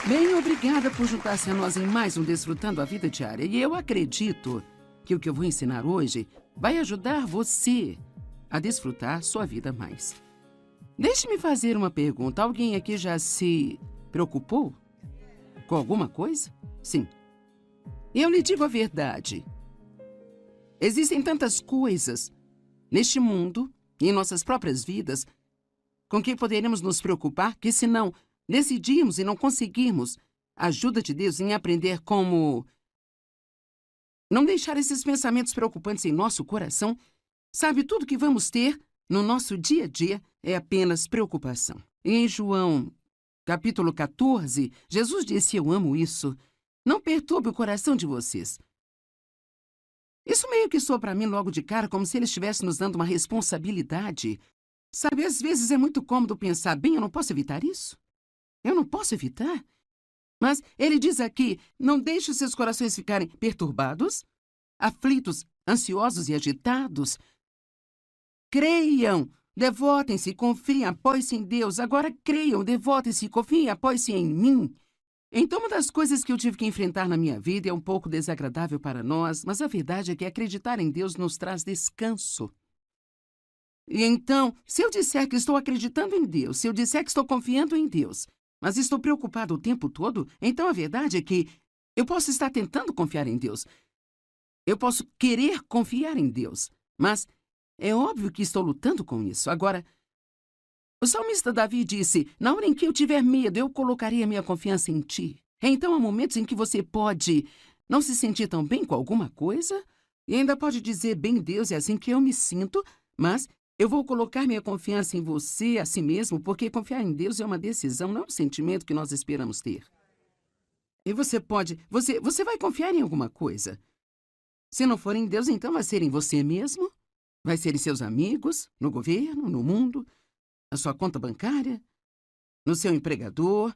Bem, obrigada por juntar-se a nós em mais um Desfrutando a Vida Diária. E eu acredito que o que eu vou ensinar hoje vai ajudar você a desfrutar sua vida mais. Deixe-me fazer uma pergunta. Alguém aqui já se preocupou com alguma coisa? Sim. Eu lhe digo a verdade. Existem tantas coisas neste mundo e em nossas próprias vidas com que poderemos nos preocupar que, se não decidirmos e não conseguirmos a ajuda de Deus em aprender como não deixar esses pensamentos preocupantes em nosso coração, sabe, tudo que vamos ter no nosso dia a dia é apenas preocupação. E em João, capítulo 14, Jesus disse: eu amo isso. Não perturbe o coração de vocês. Isso meio que soa para mim logo de cara como se ele estivesse nos dando uma responsabilidade. Sabe, às vezes é muito cômodo pensar, bem, eu não posso evitar isso. Eu não posso evitar. Mas ele diz aqui, não deixe os seus corações ficarem perturbados, aflitos, ansiosos e agitados. Creiam, devotem-se, confiem, apoiem-se em Deus. Agora creiam, devotem-se, confiem, apoiem-se em mim. Então, uma das coisas que eu tive que enfrentar na minha vida é um pouco desagradável para nós, mas a verdade é que acreditar em Deus nos traz descanso. E então, se eu disser que estou acreditando em Deus, se eu disser que estou confiando em Deus, mas estou preocupado o tempo todo, então a verdade é que eu posso estar tentando confiar em Deus. Eu posso querer confiar em Deus, mas é óbvio que estou lutando com isso. Agora, o salmista Davi disse, na hora em que eu tiver medo, eu colocarei a minha confiança em ti. Então há momentos em que você pode não se sentir tão bem com alguma coisa e ainda pode dizer, bem, Deus, é assim que eu me sinto, mas eu vou colocar minha confiança em você, a si mesmo, porque confiar em Deus é uma decisão, não é um sentimento que nós esperamos ter. E você vai confiar em alguma coisa. Se não for em Deus, então vai ser em você mesmo, vai ser em seus amigos, no governo, no mundo, na sua conta bancária, no seu empregador.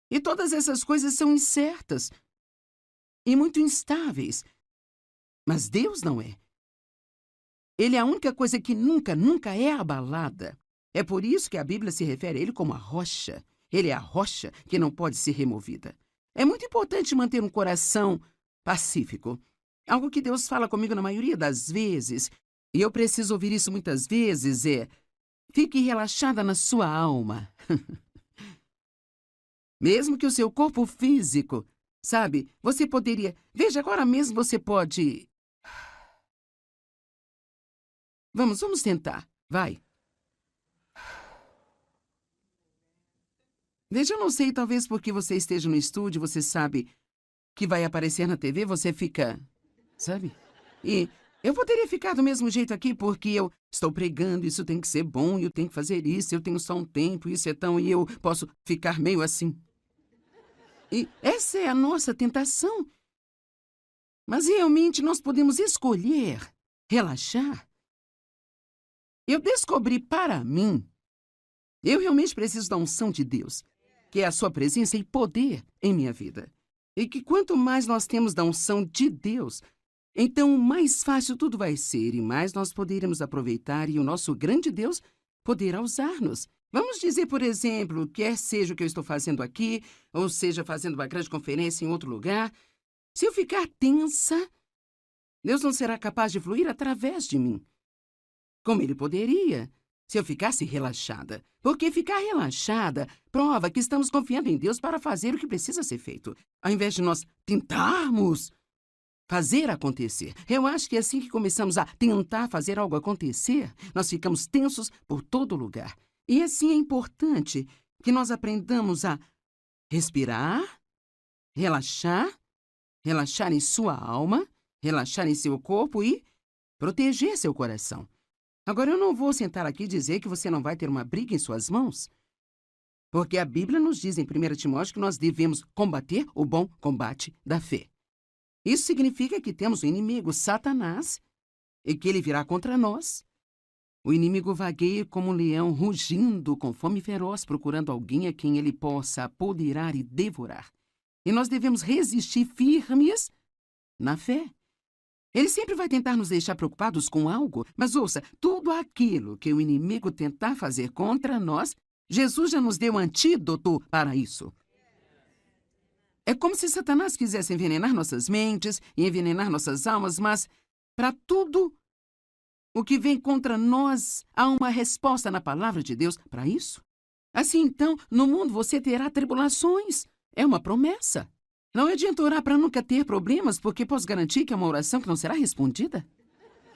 E todas essas coisas são incertas e muito instáveis. Mas Deus não é. Ele é a única coisa que nunca é abalada. É por isso que a Bíblia se refere a ele como a rocha. Ele é a rocha que não pode ser removida. É muito importante manter um coração pacífico. Algo que Deus fala comigo na maioria das vezes, e eu preciso ouvir isso muitas vezes, é: fique relaxada na sua alma. Mesmo que o seu corpo físico, sabe, você poderia... Veja, agora mesmo você pode... Vamos tentar. Vai. Veja, eu não sei, talvez porque você esteja no estúdio, você sabe que vai aparecer na TV, você fica... Sabe? E eu poderia ficar do mesmo jeito aqui porque eu estou pregando, isso tem que ser bom, eu tenho que fazer isso, eu tenho só um tempo, isso é tão... E eu posso ficar meio assim. E essa é a nossa tentação. Mas realmente nós podemos escolher relaxar. Eu descobri para mim, eu realmente preciso da unção de Deus, que é a sua presença e poder em minha vida. E que quanto mais nós temos da unção de Deus, então mais fácil tudo vai ser e mais nós poderemos aproveitar e o nosso grande Deus poderá usar-nos. Vamos dizer, por exemplo, quer seja o que eu estou fazendo aqui, ou seja, fazendo uma grande conferência em outro lugar, se eu ficar tensa, Deus não será capaz de fluir através de mim. Como ele poderia, se eu ficasse relaxada. Porque ficar relaxada prova que estamos confiando em Deus para fazer o que precisa ser feito, ao invés de nós tentarmos fazer acontecer. Eu acho que é assim que começamos a tentar fazer algo acontecer, nós ficamos tensos por todo lugar. E assim é importante que nós aprendamos a respirar, relaxar em sua alma, relaxar em seu corpo e proteger seu coração. Agora, eu não vou sentar aqui e dizer que você não vai ter uma briga em suas mãos, porque a Bíblia nos diz em 1 Timóteo que nós devemos combater o bom combate da fé. Isso significa que temos um inimigo, Satanás, e que ele virá contra nós. O inimigo vagueia como um leão, rugindo com fome feroz, procurando alguém a quem ele possa apoderar e devorar. E nós devemos resistir firmes na fé. Ele sempre vai tentar nos deixar preocupados com algo, mas ouça, tudo aquilo que o inimigo tentar fazer contra nós, Jesus já nos deu um antídoto para isso. É como se Satanás quisesse envenenar nossas mentes e envenenar nossas almas, mas para tudo o que vem contra nós, há uma resposta na palavra de Deus para isso. Assim, então, no mundo você terá tribulações. É uma promessa. Não adianta orar para nunca ter problemas, porque posso garantir que é uma oração que não será respondida.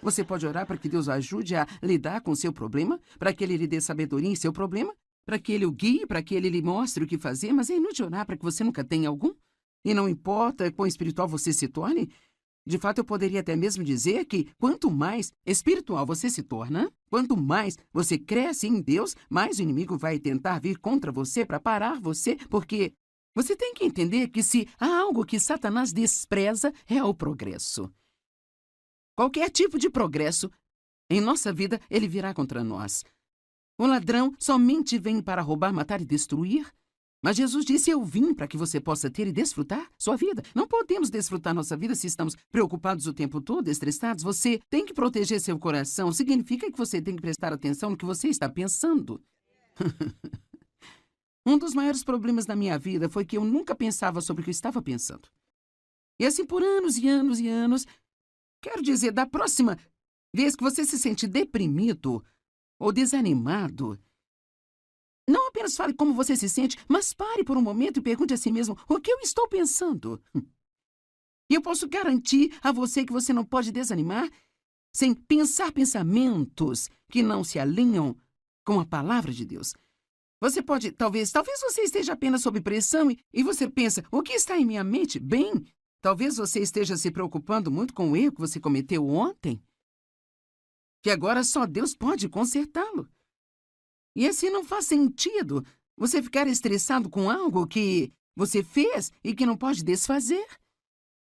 Você pode orar para que Deus o ajude a lidar com o seu problema, para que Ele lhe dê sabedoria em seu problema, para que Ele o guie, para que Ele lhe mostre o que fazer, mas é inútil orar para que você nunca tenha algum. E não importa quão espiritual você se torne, de fato eu poderia até mesmo dizer que quanto mais espiritual você se torna, quanto mais você cresce em Deus, mais o inimigo vai tentar vir contra você para parar você, porque você tem que entender que se há algo que Satanás despreza, é o progresso. Qualquer tipo de progresso em nossa vida, ele virá contra nós. O ladrão somente vem para roubar, matar e destruir. Mas Jesus disse, eu vim para que você possa ter e desfrutar sua vida. Não podemos desfrutar nossa vida se estamos preocupados o tempo todo, estressados. Você tem que proteger seu coração. Significa que você tem que prestar atenção no que você está pensando. Um dos maiores problemas da minha vida foi que eu nunca pensava sobre o que eu estava pensando. E assim por anos e anos e anos. Quero dizer, da próxima vez que você se sente deprimido ou desanimado, não apenas fale como você se sente, mas pare por um momento e pergunte a si mesmo o que eu estou pensando. E eu posso garantir a você que você não pode desanimar sem pensar pensamentos que não se alinham com a palavra de Deus. Você pode, talvez você esteja apenas sob pressão e você pensa, o que está em minha mente? Bem, talvez você esteja se preocupando muito com o erro que você cometeu ontem, que agora só Deus pode consertá-lo. E assim não faz sentido você ficar estressado com algo que você fez e que não pode desfazer.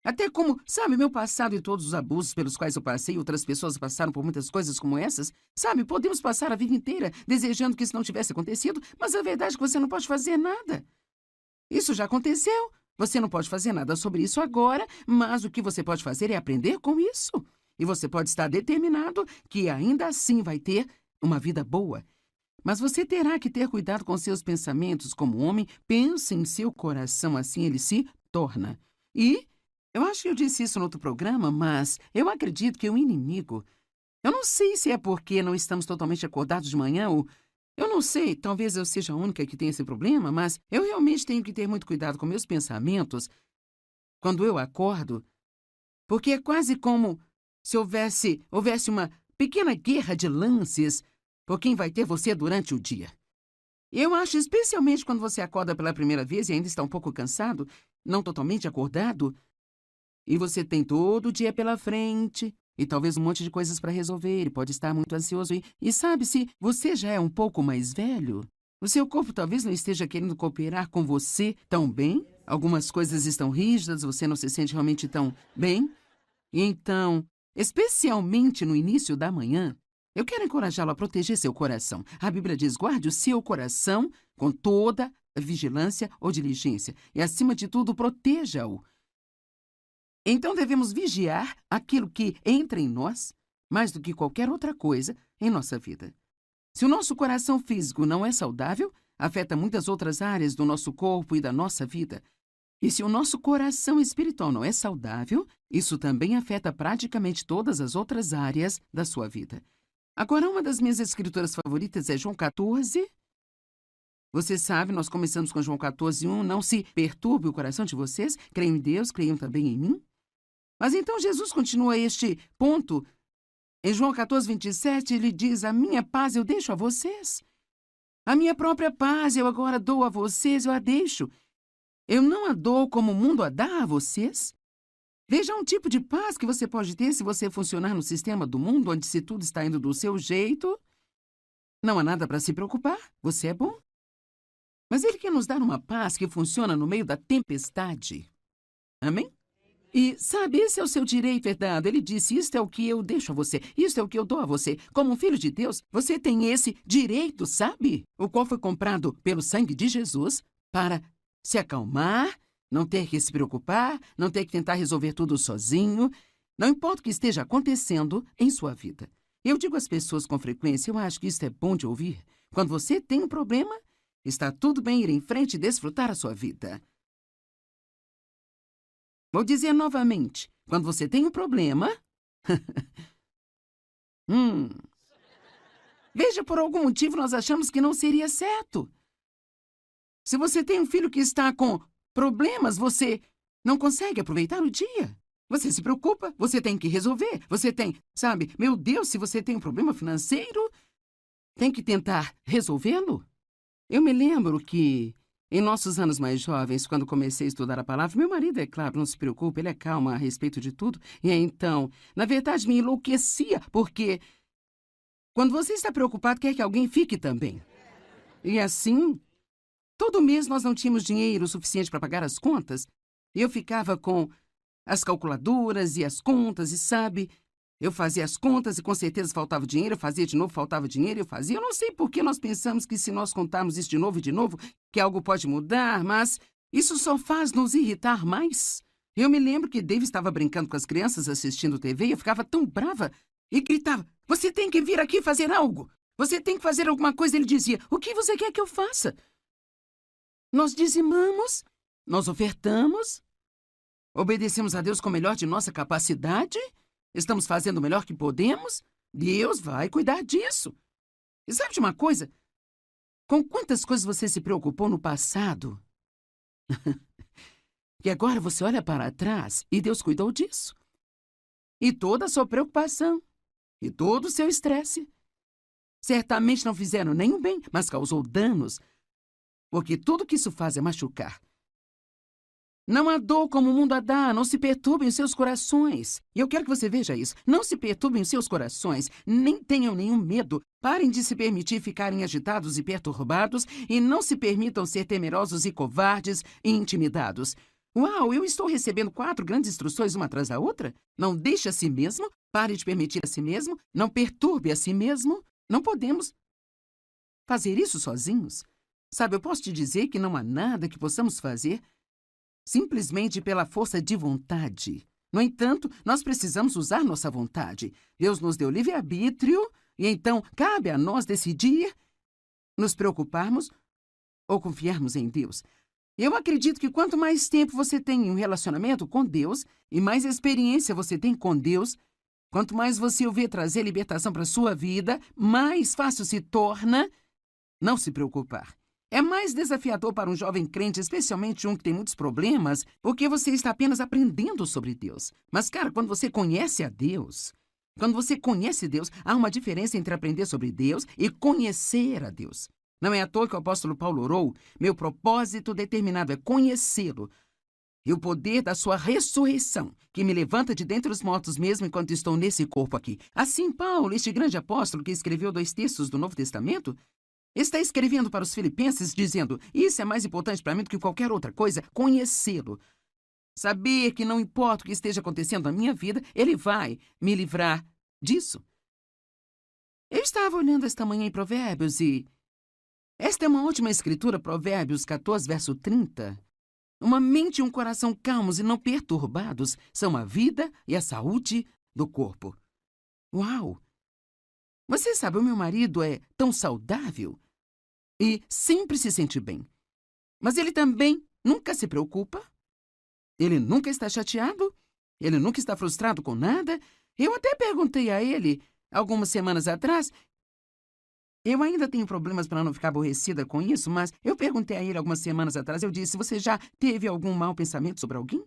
Até como, sabe, meu passado e todos os abusos pelos quais eu passei, outras pessoas passaram por muitas coisas como essas. Sabe, podemos passar a vida inteira desejando que isso não tivesse acontecido, mas a verdade é que você não pode fazer nada. Isso já aconteceu. Você não pode fazer nada sobre isso agora, mas o que você pode fazer é aprender com isso. E você pode estar determinado que ainda assim vai ter uma vida boa. Mas você terá que ter cuidado com seus pensamentos como homem. Pense em seu coração, assim ele se torna. E eu acho que eu disse isso no outro programa, mas eu acredito que o inimigo... Eu não sei se é porque não estamos totalmente acordados de manhã ou... Eu não sei, talvez eu seja a única que tenha esse problema, mas eu realmente tenho que ter muito cuidado com meus pensamentos quando eu acordo, porque é quase como se houvesse uma pequena guerra de lances por quem vai ter você durante o dia. Eu acho, especialmente quando você acorda pela primeira vez e ainda está um pouco cansado, não totalmente acordado, e você tem todo o dia pela frente, e talvez um monte de coisas para resolver, e pode estar muito ansioso. E sabe, se você já é um pouco mais velho, o seu corpo talvez não esteja querendo cooperar com você tão bem. Algumas coisas estão rígidas, você não se sente realmente tão bem. E então, especialmente no início da manhã, eu quero encorajá-lo a proteger seu coração. A Bíblia diz, guarde o seu coração com toda vigilância ou diligência. E, acima de tudo, proteja-o. Então, devemos vigiar aquilo que entra em nós, mais do que qualquer outra coisa em nossa vida. Se o nosso coração físico não é saudável, afeta muitas outras áreas do nosso corpo e da nossa vida. E se o nosso coração espiritual não é saudável, isso também afeta praticamente todas as outras áreas da sua vida. Agora, uma das minhas escrituras favoritas é João 14. Você sabe, nós começamos com João 14:1. Não se perturbe o coração de vocês. Creiam em Deus, creiam também em mim. Mas então Jesus continua este ponto. Em João 14:27, ele diz, a minha paz eu deixo a vocês. A minha própria paz eu agora dou a vocês, eu a deixo. Eu não a dou como o mundo a dá a vocês. Veja um tipo de paz que você pode ter se você funcionar no sistema do mundo, onde se tudo está indo do seu jeito, não há nada para se preocupar, você é bom. Mas ele quer nos dar uma paz que funciona no meio da tempestade. Amém? E, sabe, esse é o seu direito herdado. Ele disse, isto é o que eu deixo a você, isto é o que eu dou a você. Como um filho de Deus, você tem esse direito, sabe? O qual foi comprado pelo sangue de Jesus para se acalmar, não ter que se preocupar, não ter que tentar resolver tudo sozinho. Não importa o que esteja acontecendo em sua vida. Eu digo às pessoas com frequência, eu acho que isso é bom de ouvir. Quando você tem um problema, está tudo bem ir em frente e desfrutar a sua vida. Vou dizer novamente. Quando você tem um problema... Veja, por algum motivo nós achamos que não seria certo. Se você tem um filho que está com problemas, você não consegue aproveitar o dia. Você se preocupa, você tem que resolver. Você tem, sabe, meu Deus, se você tem um problema financeiro, tem que tentar resolvê-lo. Eu me lembro que, em nossos anos mais jovens, quando comecei a estudar a palavra, meu marido, é claro, não se preocupe, ele é calmo a respeito de tudo. E então, na verdade, me enlouquecia, porque quando você está preocupado, quer que alguém fique também. E assim, todo mês nós não tínhamos dinheiro suficiente para pagar as contas. E eu ficava com as calculadoras e as contas, e sabe, eu fazia as contas e com certeza faltava dinheiro, eu fazia de novo, faltava dinheiro, eu fazia. Eu não sei por que nós pensamos que se nós contarmos isso de novo e de novo, que algo pode mudar, mas isso só faz nos irritar mais. Eu me lembro que Dave estava brincando com as crianças assistindo TV e eu ficava tão brava e gritava, você tem que vir aqui fazer algo. Você tem que fazer alguma coisa. Ele dizia, o que você quer que eu faça? Nós dizimamos, nós ofertamos, obedecemos a Deus com o melhor de nossa capacidade, estamos fazendo o melhor que podemos, Deus vai cuidar disso. E sabe de uma coisa? Com quantas coisas você se preocupou no passado? E agora você olha para trás e Deus cuidou disso. E toda a sua preocupação, e todo o seu estresse, certamente não fizeram nenhum bem, mas causou danos, porque tudo que isso faz é machucar. Não há dor como o mundo a dá, não se perturbem os seus corações. E eu quero que você veja isso. Não se perturbem os seus corações, nem tenham nenhum medo. Parem de se permitir ficarem agitados e perturbados e não se permitam ser temerosos e covardes e intimidados. Uau, eu estou recebendo 4 grandes instruções uma atrás da outra? Não deixe a si mesmo, pare de permitir a si mesmo, não perturbe a si mesmo. Não podemos fazer isso sozinhos. Sabe, eu posso te dizer que não há nada que possamos fazer simplesmente pela força de vontade. No entanto, nós precisamos usar nossa vontade. Deus nos deu livre-arbítrio e então cabe a nós decidir nos preocuparmos ou confiarmos em Deus. Eu acredito que quanto mais tempo você tem em um relacionamento com Deus e mais experiência você tem com Deus, quanto mais você o vê trazer libertação para a sua vida, mais fácil se torna não se preocupar. É mais desafiador para um jovem crente, especialmente um que tem muitos problemas, porque você está apenas aprendendo sobre Deus. Mas, cara, quando você conhece a Deus, há uma diferença entre aprender sobre Deus e conhecer a Deus. Não é à toa que o apóstolo Paulo orou, meu propósito determinado é conhecê-lo e o poder da sua ressurreição, que me levanta de dentre os mortos mesmo enquanto estou nesse corpo aqui. Assim, Paulo, este grande apóstolo que escreveu 2 textos do Novo Testamento, está escrevendo para os filipenses dizendo, isso é mais importante para mim do que qualquer outra coisa, conhecê-lo. Saber que não importa o que esteja acontecendo na minha vida, ele vai me livrar disso. Eu estava olhando esta manhã em Provérbios e esta é uma última escritura, Provérbios 14, verso 30. Uma mente e um coração calmos e não perturbados são a vida e a saúde do corpo. Uau! Você sabe, o meu marido é tão saudável e sempre se sente bem. Mas ele também nunca se preocupa. Ele nunca está chateado. Ele nunca está frustrado com nada. Eu até perguntei a ele, algumas semanas atrás, eu ainda tenho problemas para não ficar aborrecida com isso, mas eu perguntei a ele algumas semanas atrás, eu disse, você já teve algum mau pensamento sobre alguém?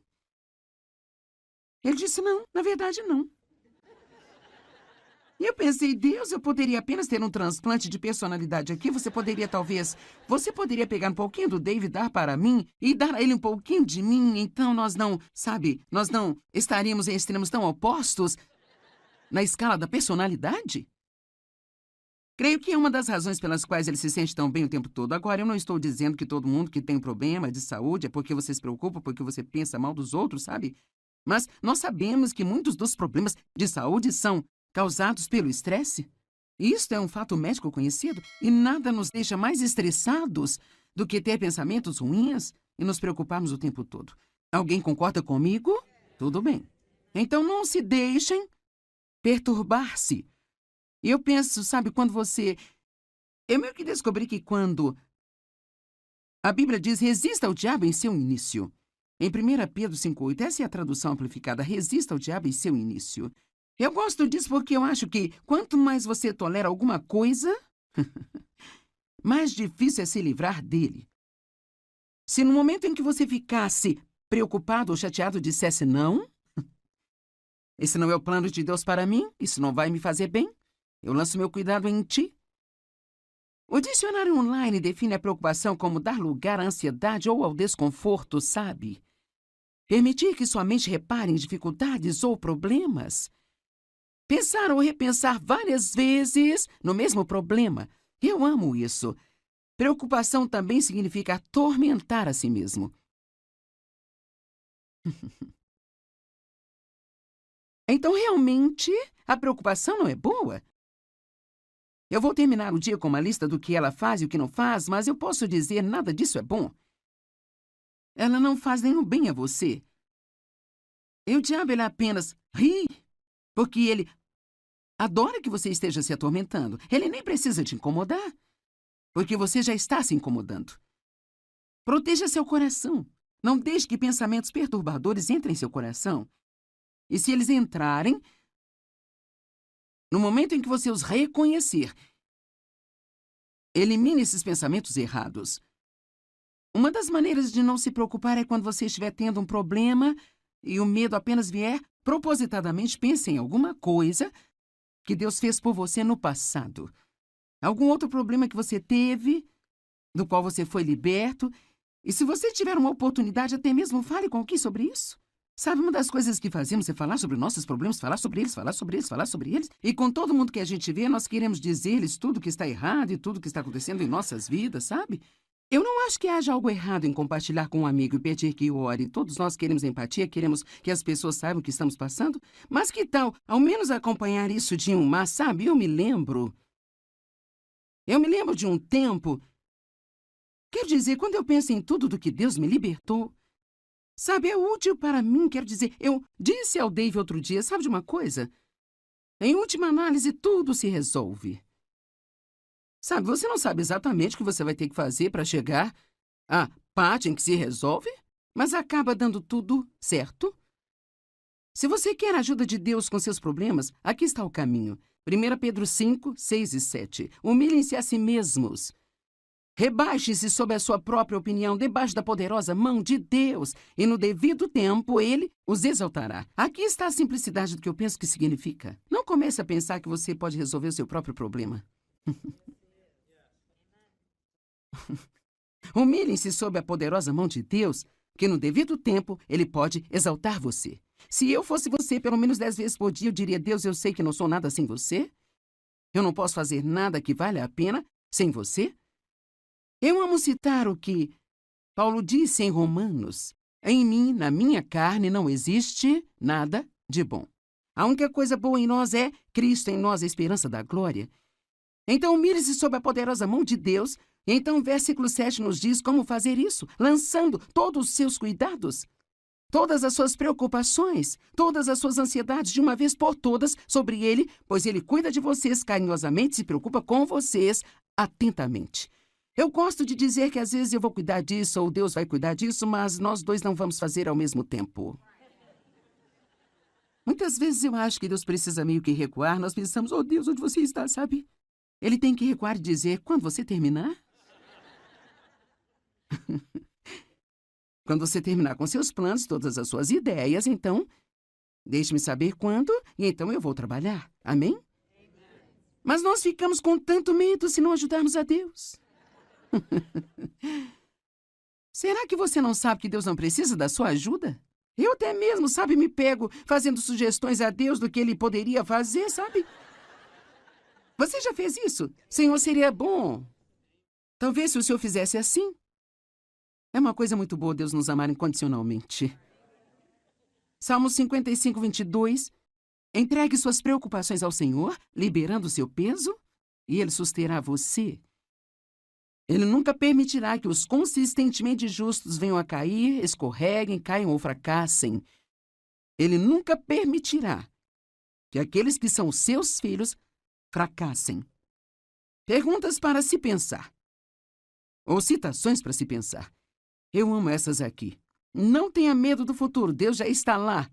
Ele disse, não, na verdade não. E eu pensei, Deus, eu poderia apenas ter um transplante de personalidade aqui. Você poderia pegar um pouquinho do David, dar para mim e dar a ele um pouquinho de mim. Então nós não estaríamos em extremos tão opostos na escala da personalidade? Creio que é uma das razões pelas quais ele se sente tão bem o tempo todo. Agora, eu não estou dizendo que todo mundo que tem um problema de saúde é porque você se preocupa, porque você pensa mal dos outros, sabe? Mas nós sabemos que muitos dos problemas de saúde são causados pelo estresse. Isto é um fato médico conhecido e nada nos deixa mais estressados do que ter pensamentos ruins e nos preocuparmos o tempo todo. Alguém concorda comigo? Tudo bem. Então não se deixem perturbar-se. E eu penso, sabe, eu meio que descobri que quando a Bíblia diz resista ao diabo em seu início, Em 1 Pedro 5,8, essa é a tradução amplificada: resista ao diabo em seu início. Eu gosto disso porque eu acho que quanto mais você tolera alguma coisa, mais difícil é se livrar dele. Se no momento em que você ficasse preocupado ou chateado dissesse não, esse não é o plano de Deus para mim, isso não vai me fazer bem, eu lanço meu cuidado em ti. O dicionário online define a preocupação como dar lugar à ansiedade ou ao desconforto, sabe? Permitir que sua mente repare em dificuldades ou problemas. Pensar ou repensar várias vezes no mesmo problema. Eu amo isso. Preocupação também significa atormentar a si mesmo. Então, realmente, a preocupação não é boa? Eu vou terminar o dia com uma lista do que ela faz e o que não faz, mas eu posso dizer nada disso é bom. Ela não faz nenhum bem a você. E o diabo, ele apenas ri, porque ele adora que você esteja se atormentando. Ele nem precisa te incomodar, porque você já está se incomodando. Proteja seu coração. Não deixe que pensamentos perturbadores entrem em seu coração. E se eles entrarem, no momento em que você os reconhecer, elimine esses pensamentos errados. Uma das maneiras de não se preocupar é quando você estiver tendo um problema e o medo apenas vier, propositadamente pense em alguma coisa que Deus fez por você no passado. Algum outro problema que você teve, do qual você foi liberto. E se você tiver uma oportunidade, até mesmo fale com alguém sobre isso. Sabe, uma das coisas que fazemos é falar sobre nossos problemas, falar sobre eles, falar sobre eles, falar sobre eles. E com todo mundo que a gente vê, nós queremos dizer-lhes tudo que está errado e tudo que está acontecendo em nossas vidas, sabe? Eu não acho que haja algo errado em compartilhar com um amigo e pedir que ore. Todos nós queremos empatia, queremos que as pessoas saibam o que estamos passando. Mas que tal, ao menos, acompanhar isso de um mas, sabe? Eu me lembro de um tempo. Quero dizer, quando eu penso em tudo do que Deus me libertou, sabe, é útil para mim. Quero dizer, eu disse ao Dave outro dia, sabe de uma coisa? Em última análise, tudo se resolve. Sabe, você não sabe exatamente o que você vai ter que fazer para chegar à parte em que se resolve, mas acaba dando tudo certo. Se você quer a ajuda de Deus com seus problemas, aqui está o caminho. 1 Pedro 5, 6 e 7. Humilhem-se a si mesmos. Rebaixe-se sob a sua própria opinião, debaixo da poderosa mão de Deus, e no devido tempo Ele os exaltará. Aqui está a simplicidade do que eu penso que significa. Não comece a pensar que você pode resolver o seu próprio problema. Humilhem-se sob a poderosa mão de Deus, que no devido tempo Ele pode exaltar você. Se eu fosse você, pelo menos 10 vezes por dia, eu diria: Deus, eu sei que não sou nada sem você. Eu não posso fazer nada que valha a pena sem você. Eu amo citar o que Paulo disse em Romanos. Em mim, na minha carne, não existe nada de bom. A única coisa boa em nós é Cristo em nós, a esperança da glória. Então, humilhe-se sob a poderosa mão de Deus. E então, o versículo 7 nos diz como fazer isso, lançando todos os seus cuidados, todas as suas preocupações, todas as suas ansiedades de uma vez por todas sobre Ele, pois Ele cuida de vocês carinhosamente, se preocupa com vocês atentamente. Eu gosto de dizer que às vezes eu vou cuidar disso ou Deus vai cuidar disso, mas nós dois não vamos fazer ao mesmo tempo. Muitas vezes eu acho que Deus precisa meio que recuar. Nós pensamos: oh Deus, onde você está, sabe? Ele tem que recuar e dizer: quando você terminar? Quando você terminar com seus planos, todas as suas ideias, então, deixe-me saber quando e então eu vou trabalhar. Amém? Mas nós ficamos com tanto medo se não ajudarmos a Deus. Será que você não sabe que Deus não precisa da sua ajuda? Eu até mesmo, sabe, me pego fazendo sugestões a Deus do que Ele poderia fazer, sabe? Você já fez isso? Senhor, seria bom. Talvez se o Senhor fizesse assim. É uma coisa muito boa Deus nos amar incondicionalmente. Salmo 55, 22. Entregue suas preocupações ao Senhor, liberando o seu peso, e Ele susterá você. Ele nunca permitirá que os consistentemente justos venham a cair, escorreguem, caiam ou fracassem. Ele nunca permitirá que aqueles que são seus filhos fracassem. Perguntas para se pensar. Ou citações para se pensar. Eu amo essas aqui. Não tenha medo do futuro, Deus já está lá.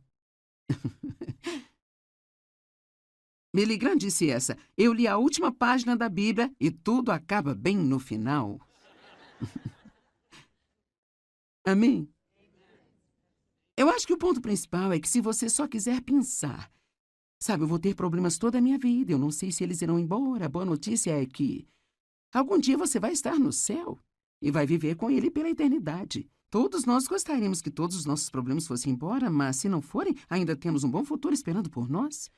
Billy Graham disse essa. Eu li a última página da Bíblia e tudo acaba bem no final. Amém? Eu acho que o ponto principal é que se você só quiser pensar, sabe, eu vou ter problemas toda a minha vida, eu não sei se eles irão embora. A boa notícia é que algum dia você vai estar no céu e vai viver com ele pela eternidade. Todos nós gostaríamos que todos os nossos problemas fossem embora, mas se não forem, ainda temos um bom futuro esperando por nós.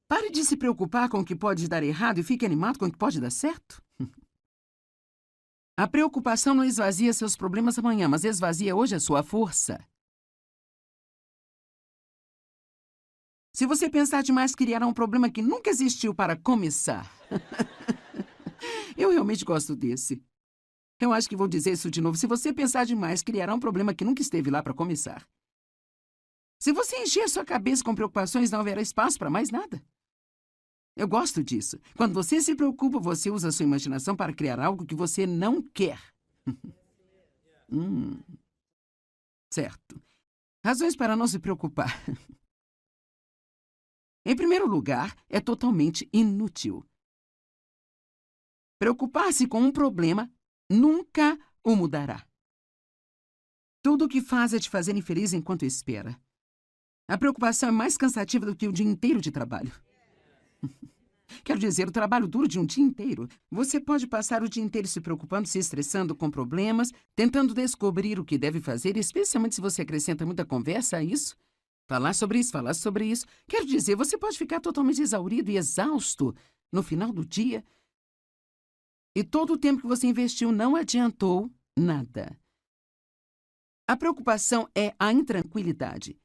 Pare de se preocupar com o que pode dar errado e fique animado com o que pode dar certo. A preocupação não esvazia seus problemas amanhã, mas esvazia hoje a sua força. Se você pensar demais, criará um problema que nunca existiu para começar. Eu realmente gosto desse. Eu acho que vou dizer isso de novo. Se você pensar demais, criará um problema que nunca esteve lá para começar. Se você encher sua cabeça com preocupações, não haverá espaço para mais nada. Eu gosto disso. Quando você se preocupa, você usa a sua imaginação para criar algo que você não quer. Certo. Razões para não se preocupar. Em primeiro lugar, é totalmente inútil. Preocupar-se com um problema nunca o mudará. Tudo o que faz é te fazer infeliz enquanto espera. A preocupação é mais cansativa do que o dia inteiro de trabalho. Quero dizer, o trabalho duro de um dia inteiro. Você pode passar o dia inteiro se preocupando, se estressando com problemas, tentando descobrir o que deve fazer, especialmente se você acrescenta muita conversa a isso. Falar sobre isso, falar sobre isso. Quero dizer, você pode ficar totalmente exaurido e exausto no final do dia. E todo o tempo que você investiu não adiantou nada. A preocupação é a intranquilidade.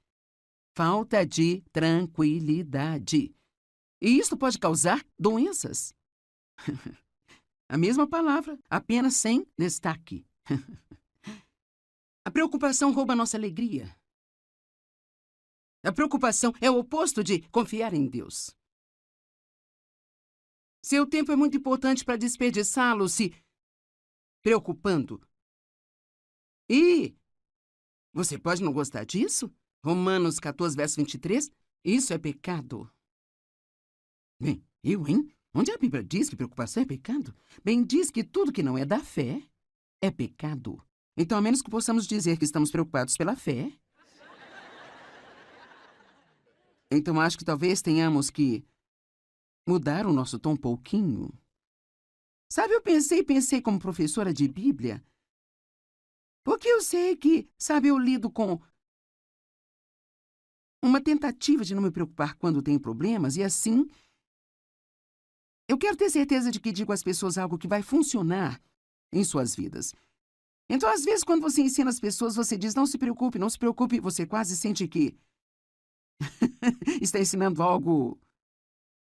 Falta de tranquilidade. E isso pode causar doenças. A mesma palavra, apenas sem destaque. A preocupação rouba nossa alegria. A preocupação é o oposto de confiar em Deus. Seu tempo é muito importante para desperdiçá-lo se preocupando. E você pode não gostar disso? Romanos 14, verso 23. Isso é pecado. Bem, hein? Onde a Bíblia diz que preocupação é pecado? Bem, diz que tudo que não é da fé é pecado. Então, a menos que possamos dizer que estamos preocupados pela fé, então acho que talvez tenhamos que mudar o nosso tom um pouquinho. Sabe, eu pensei como professora de Bíblia, porque eu sei que, sabe, eu lido com uma tentativa de não me preocupar quando tenho problemas, e assim, eu quero ter certeza de que digo às pessoas algo que vai funcionar em suas vidas. Então, às vezes, quando você ensina as pessoas, você diz, não se preocupe, não se preocupe, você quase sente que está ensinando algo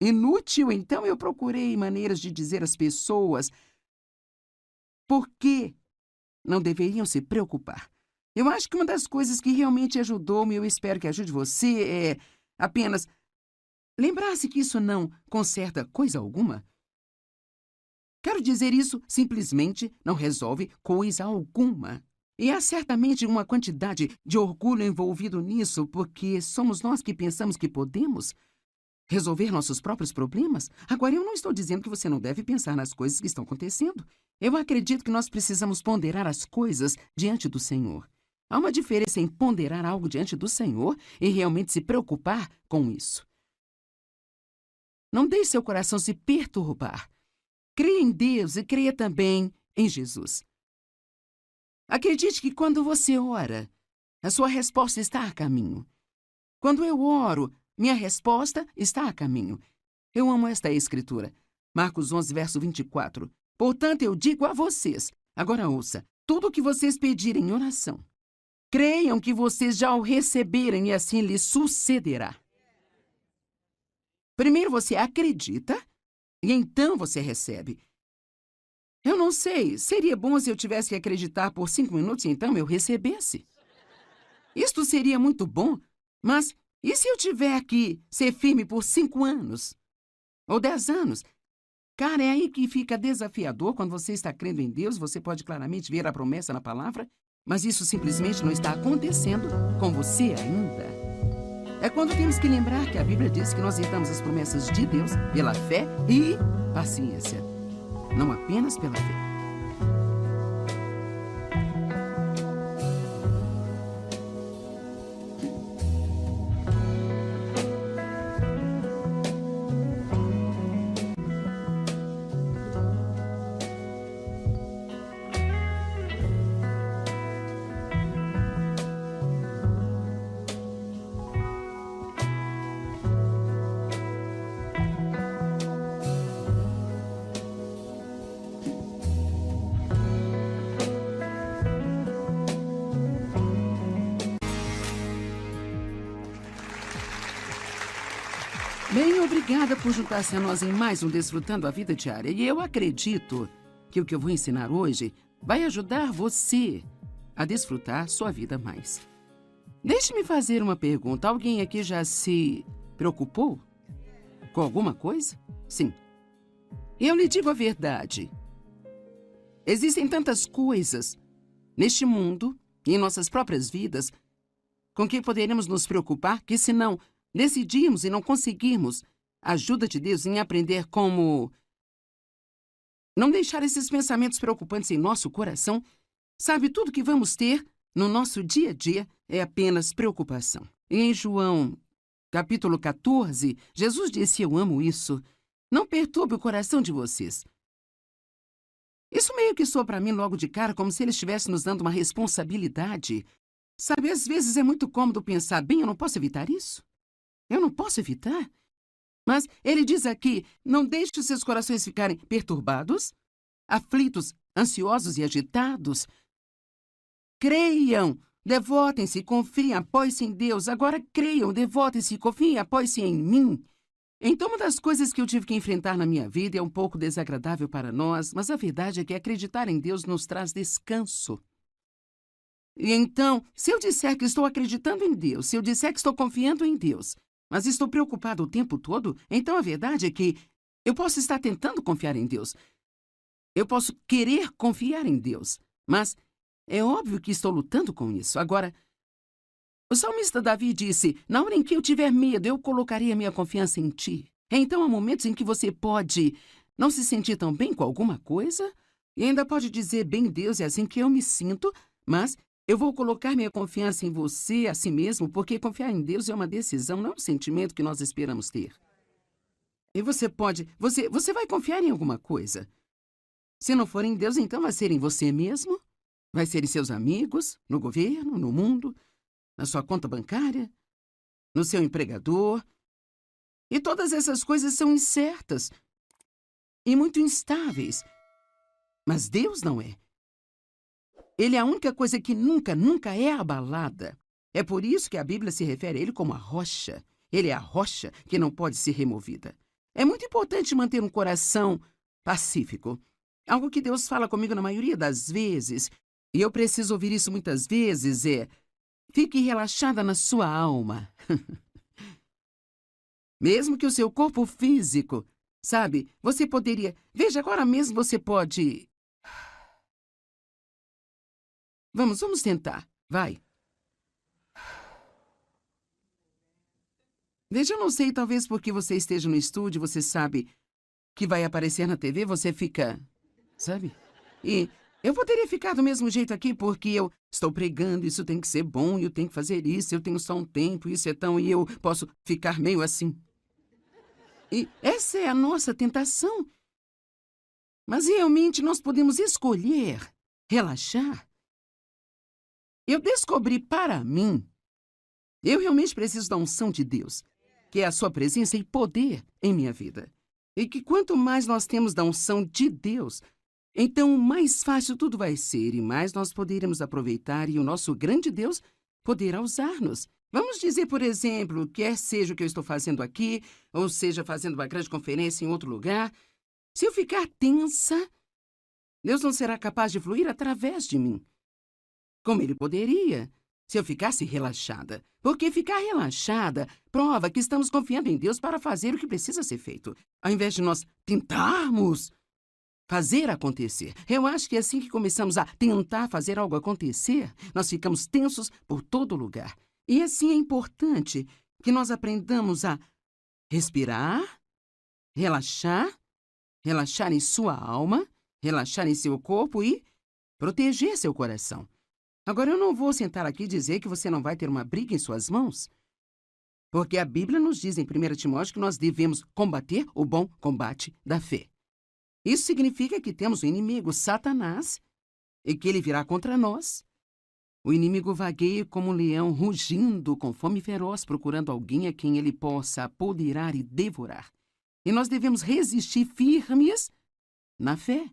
inútil. Então, eu procurei maneiras de dizer às pessoas por que não deveriam se preocupar. Eu acho que uma das coisas que realmente ajudou-me, eu espero que ajude você, é apenas lembrar-se que isso não conserta coisa alguma. Quero dizer, isso simplesmente não resolve coisa alguma. E há certamente uma quantidade de orgulho envolvido nisso, porque somos nós que pensamos que podemos resolver nossos próprios problemas. Agora, eu não estou dizendo que você não deve pensar nas coisas que estão acontecendo. Eu acredito que nós precisamos ponderar as coisas diante do Senhor. Há uma diferença em ponderar algo diante do Senhor e realmente se preocupar com isso. Não deixe seu coração se perturbar. Creia em Deus e creia também em Jesus. Acredite que quando você ora, a sua resposta está a caminho. Quando eu oro, minha resposta está a caminho. Eu amo esta escritura. Marcos 11, verso 24. Portanto, eu digo a vocês, agora ouça, tudo o que vocês pedirem em oração, creiam que vocês já o receberem e assim lhes sucederá. Primeiro você acredita e então você recebe. Eu não sei, seria bom se eu tivesse que acreditar por 5 minutos e então eu recebesse. Isto seria muito bom, mas e se eu tiver que ser firme por 5 anos? Ou 10 anos? Cara, é aí que fica desafiador. Quando você está crendo em Deus, você pode claramente ver a promessa na palavra. Mas isso simplesmente não está acontecendo com você ainda. É quando temos que lembrar que a Bíblia diz que nós herdamos as promessas de Deus pela fé e paciência, não apenas pela fé. Bem, obrigada por juntar-se a nós em mais um Desfrutando a Vida Diária. E eu acredito que o que eu vou ensinar hoje vai ajudar você a desfrutar sua vida mais. Deixe-me fazer uma pergunta. Alguém aqui já se preocupou com alguma coisa? Sim. Eu lhe digo a verdade. Existem tantas coisas neste mundo e em nossas próprias vidas com que poderíamos nos preocupar que, se não decidimos e não conseguirmos a ajuda de Deus em aprender como não deixar esses pensamentos preocupantes em nosso coração, sabe, tudo que vamos ter no nosso dia a dia é apenas preocupação. E em João, capítulo 14, Jesus disse: eu amo isso. Não perturbe o coração de vocês. Isso meio que soa para mim logo de cara como se ele estivesse nos dando uma responsabilidade. Sabe, às vezes é muito cômodo pensar, bem, eu não posso evitar isso. Eu não posso evitar. Mas ele diz aqui, não deixe os seus corações ficarem perturbados, aflitos, ansiosos e agitados. Creiam, devotem-se, confiem, apoiem-se em Deus. Agora creiam, devotem-se, confiem, apoiem-se em mim. Então, uma das coisas que eu tive que enfrentar na minha vida é um pouco desagradável para nós, mas a verdade é que acreditar em Deus nos traz descanso. E então, se eu disser que estou acreditando em Deus, se eu disser que estou confiando em Deus, mas estou preocupado o tempo todo, então a verdade é que eu posso estar tentando confiar em Deus. Eu posso querer confiar em Deus, mas é óbvio que estou lutando com isso. Agora, o salmista Davi disse, na hora em que eu tiver medo, eu colocarei a minha confiança em ti. Então há momentos em que você pode não se sentir tão bem com alguma coisa e ainda pode dizer, bem, Deus, é assim que eu me sinto, mas eu vou colocar minha confiança em você, a si mesmo, porque confiar em Deus é uma decisão, não é um sentimento que nós esperamos ter. E você vai confiar em alguma coisa. Se não for em Deus, então vai ser em você mesmo, vai ser em seus amigos, no governo, no mundo, na sua conta bancária, no seu empregador. E todas essas coisas são incertas e muito instáveis. Mas Deus não é. Ele é a única coisa que nunca é abalada. É por isso que a Bíblia se refere a ele como a rocha. Ele é a rocha que não pode ser removida. É muito importante manter um coração pacífico. Algo que Deus fala comigo na maioria das vezes, e eu preciso ouvir isso muitas vezes, é: fique relaxada na sua alma. Mesmo que o seu corpo físico, sabe, você poderia... Veja, agora mesmo você pode... Vamos tentar. Vai. Veja, eu não sei, talvez porque você esteja no estúdio, você sabe que vai aparecer na TV, você fica... Sabe? E eu poderia ficar do mesmo jeito aqui porque eu estou pregando, isso tem que ser bom, eu tenho que fazer isso, eu tenho só um tempo, isso é tão... E eu posso ficar meio assim. E essa é a nossa tentação. Mas realmente nós podemos escolher relaxar. Eu descobri para mim, eu realmente preciso da unção de Deus, que é a sua presença e poder em minha vida. E que quanto mais nós temos da unção de Deus, então mais fácil tudo vai ser e mais nós poderemos aproveitar e o nosso grande Deus poderá usar-nos. Vamos dizer, por exemplo, quer seja o que eu estou fazendo aqui, ou seja, fazendo uma grande conferência em outro lugar, se eu ficar tensa, Deus não será capaz de fluir através de mim, como Ele poderia se eu ficasse relaxada. Porque ficar relaxada prova que estamos confiando em Deus para fazer o que precisa ser feito. Ao invés de nós tentarmos fazer acontecer. Eu acho que é assim que começamos a tentar fazer algo acontecer, nós ficamos tensos por todo lugar. E assim é importante que nós aprendamos a respirar, relaxar, relaxar em sua alma, relaxar em seu corpo e proteger seu coração. Agora, eu não vou sentar aqui e dizer que você não vai ter uma briga em suas mãos, porque a Bíblia nos diz em 1 Timóteo que nós devemos combater o bom combate da fé. Isso significa que temos o inimigo, Satanás, e que ele virá contra nós. O inimigo vagueia como um leão rugindo com fome feroz, procurando alguém a quem ele possa apoderar e devorar. E nós devemos resistir firmes na fé.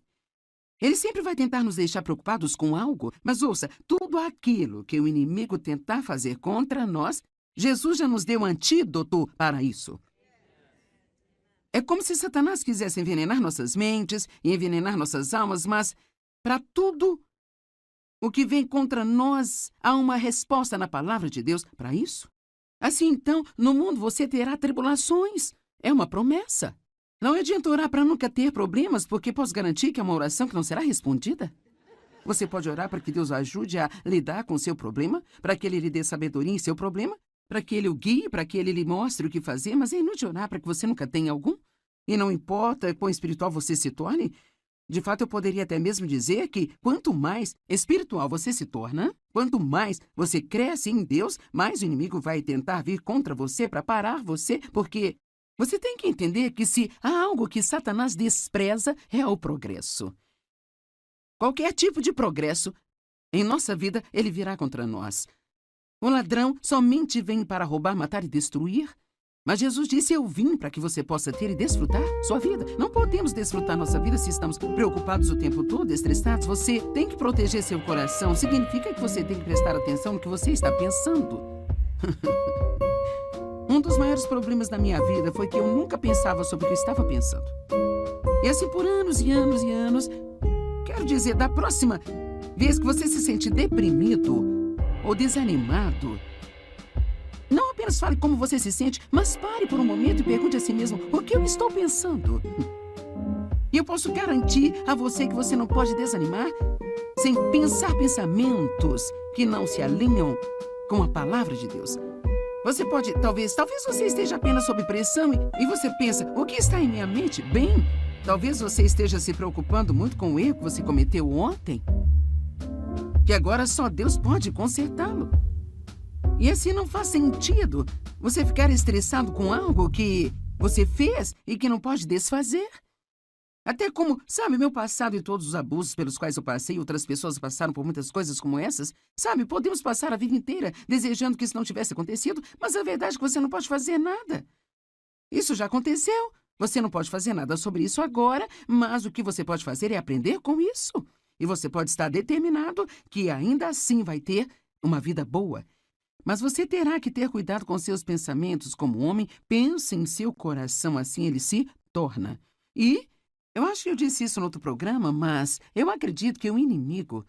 Ele sempre vai tentar nos deixar preocupados com algo, mas ouça, tudo aquilo que o inimigo tentar fazer contra nós, Jesus já nos deu um antídoto para isso. É como se Satanás quisesse envenenar nossas mentes e envenenar nossas almas, mas para tudo o que vem contra nós, há uma resposta na palavra de Deus para isso. Assim, então, no mundo você terá tribulações. É uma promessa. Não adianta orar para nunca ter problemas, porque posso garantir que é uma oração que não será respondida. Você pode orar para que Deus o ajude a lidar com o seu problema, para que Ele lhe dê sabedoria em seu problema, para que Ele o guie, para que Ele lhe mostre o que fazer, mas é inútil orar para que você nunca tenha algum. E não importa quão espiritual você se torne, de fato eu poderia até mesmo dizer que quanto mais espiritual você se torna, quanto mais você cresce em Deus, mais o inimigo vai tentar vir contra você para parar você, porque você tem que entender que se há algo que Satanás despreza, é o progresso. Qualquer tipo de progresso em nossa vida, ele virá contra nós. O ladrão somente vem para roubar, matar e destruir. Mas Jesus disse, eu vim para que você possa ter e desfrutar sua vida. Não podemos desfrutar nossa vida se estamos preocupados o tempo todo, estressados. Você tem que proteger seu coração. Significa que você tem que prestar atenção no que você está pensando. Um dos maiores problemas da minha vida foi que eu nunca pensava sobre o que eu estava pensando. E assim por anos e anos e anos. Quero dizer, da próxima vez que você se sente deprimido ou desanimado, não apenas fale como você se sente, mas pare por um momento e pergunte a si mesmo o que eu estou pensando. E eu posso garantir a você que você não pode desanimar sem pensar pensamentos que não se alinham com a palavra de Deus. Você pode, talvez você esteja apenas sob pressão e você pensa, o que está em minha mente? Bem, talvez você esteja se preocupando muito com o erro que você cometeu ontem, que agora só Deus pode consertá-lo. E assim não faz sentido você ficar estressado com algo que você fez e que não pode desfazer. Até como, sabe, meu passado e todos os abusos pelos quais eu passei, outras pessoas passaram por muitas coisas como essas. Sabe, podemos passar a vida inteira desejando que isso não tivesse acontecido, mas a verdade é que você não pode fazer nada. Isso já aconteceu. Você não pode fazer nada sobre isso agora, mas o que você pode fazer é aprender com isso. E você pode estar determinado que ainda assim vai ter uma vida boa. Mas você terá que ter cuidado com seus pensamentos como homem. Pense em seu coração, assim ele se torna. E eu acho que eu disse isso no outro programa, mas eu acredito que o inimigo...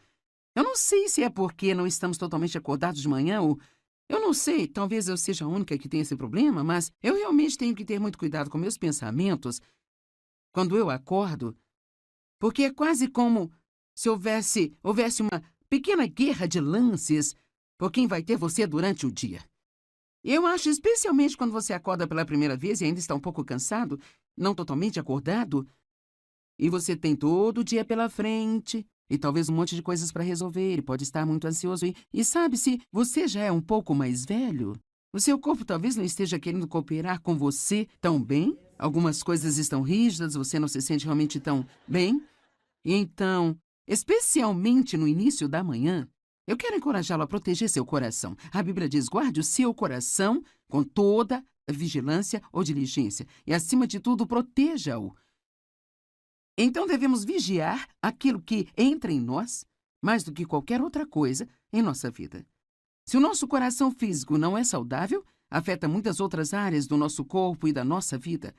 Eu não sei se é porque não estamos totalmente acordados de manhã ou... Eu não sei, talvez eu seja a única que tenha esse problema, mas eu realmente tenho que ter muito cuidado com meus pensamentos quando eu acordo, porque é quase como se houvesse uma pequena guerra de lances por quem vai ter você durante o dia. Eu acho, especialmente quando você acorda pela primeira vez e ainda está um pouco cansado, não totalmente acordado, e você tem todo o dia pela frente, e talvez um monte de coisas para resolver, e pode estar muito ansioso. E sabe, se você já é um pouco mais velho, o seu corpo talvez não esteja querendo cooperar com você tão bem. Algumas coisas estão rígidas, você não se sente realmente tão bem. E então, especialmente no início da manhã, eu quero encorajá-lo a proteger seu coração. A Bíblia diz, guarde o seu coração com toda vigilância ou diligência. E, acima de tudo, proteja-o. Então, devemos vigiar aquilo que entra em nós, mais do que qualquer outra coisa em nossa vida. Se o nosso coração físico não é saudável, afeta muitas outras áreas do nosso corpo e da nossa vida.